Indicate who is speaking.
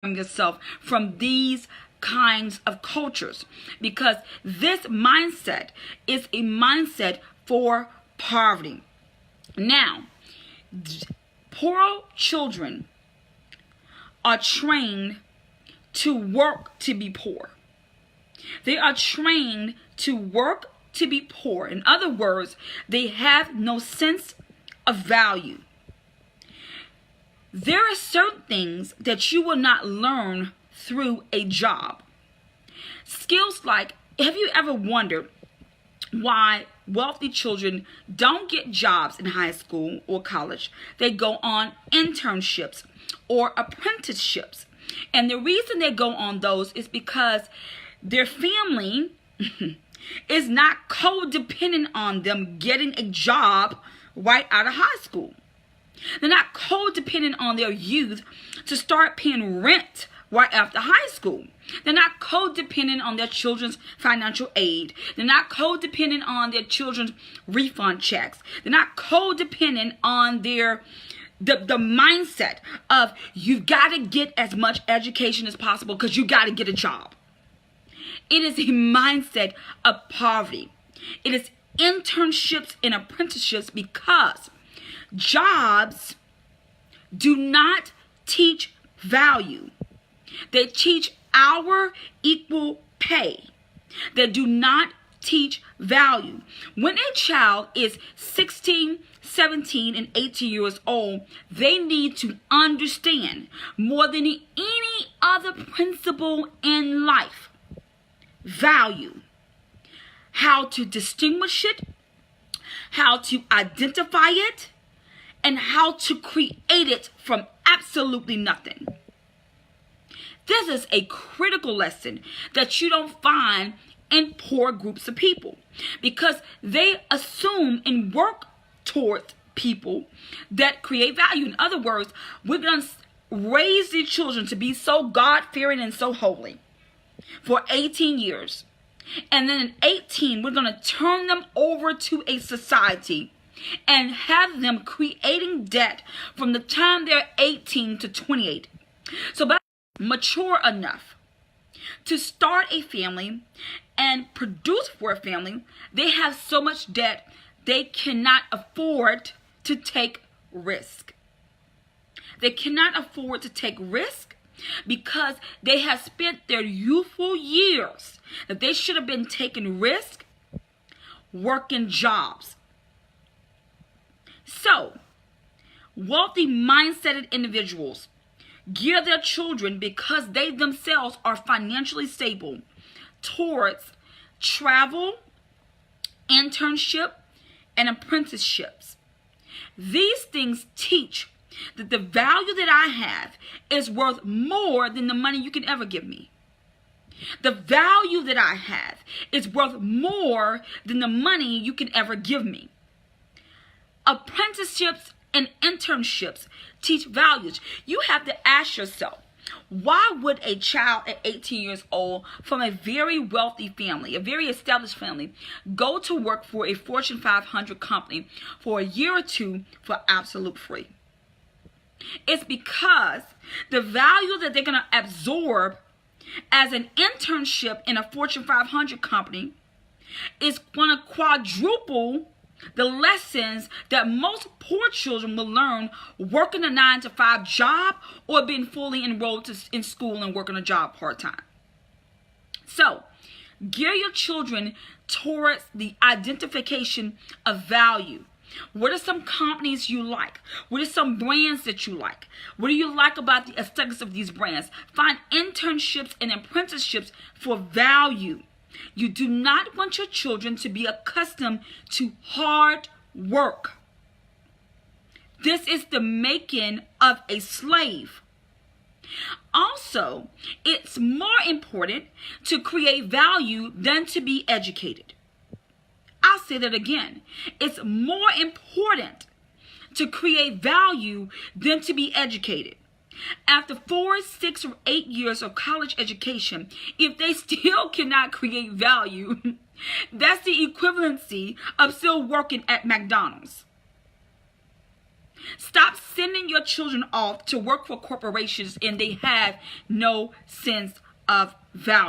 Speaker 1: yourself from these kinds of cultures, because this mindset is a mindset for poverty. Now, poor children are trained to work to be poor. They are trained to work to be poor. In other words, they have no sense of value. There are certain things that you will not learn through a job. Skills like, have you ever wondered why wealthy children don't get jobs in high school or college? They go on internships or apprenticeships. And the reason they go on those is because their family is not codependent on them getting a job right out of high school. They're not codependent on their youth to start paying rent right after high school. They're not codependent on their children's financial aid. They're not codependent on their children's refund checks. They're not codependent on their the mindset of you've got to get as much education as possible because you got to get a job. It is a mindset of poverty. It is internships and apprenticeships, because jobs do not teach value. They teach hour equal pay. They do not teach value. When a child is 16, 17, and 18 years old, they need to understand more than any other principle in life, value, how to distinguish it, how to identify it, and how to create it from absolutely nothing. This is a critical lesson that you don't find in poor groups of people, because they assume and work towards people that create value. In other words, we're going to raise these children to be so God-fearing and so holy for 18 years. And then at 18, we're going to turn them over to a society and have them creating debt from the time they're 18 to 28. So by mature enough to start a family and produce for a family, they have so much debt they cannot afford to take risk. They cannot afford to take risk because they have spent their youthful years that they should have been taking risk working jobs. So, wealthy mindseted individuals gear their children, because they themselves are financially stable, towards travel, internship, and apprenticeships. These things teach that the value that I have is worth more than the money you can ever give me. The value that I have is worth more than the money you can ever give me. Apprenticeships and internships teach values. You have to ask yourself, why would a child at 18 years old from a very wealthy family, a very established family, go to work for a Fortune 500 company for a year or two for absolute free? It's because the value that they're going to absorb as an internship in a Fortune 500 company is going to quadruple the lessons that most poor children will learn working a 9-to-5 job or being fully enrolled in school and working a job part-time. So, gear your children towards the identification of value. What are some companies you like? What are some brands that you like? What do you like about the aesthetics of these brands? Find internships and apprenticeships for value. You do not want your children to be accustomed to hard work. This is the making of a slave. Also, it's more important to create value than to be educated. I'll say that again. It's more important to create value than to be educated. After 4, 6, or 8 years of college education, if they still cannot create value, that's the equivalency of still working at McDonald's. Stop sending your children off to work for corporations and they have no sense of value.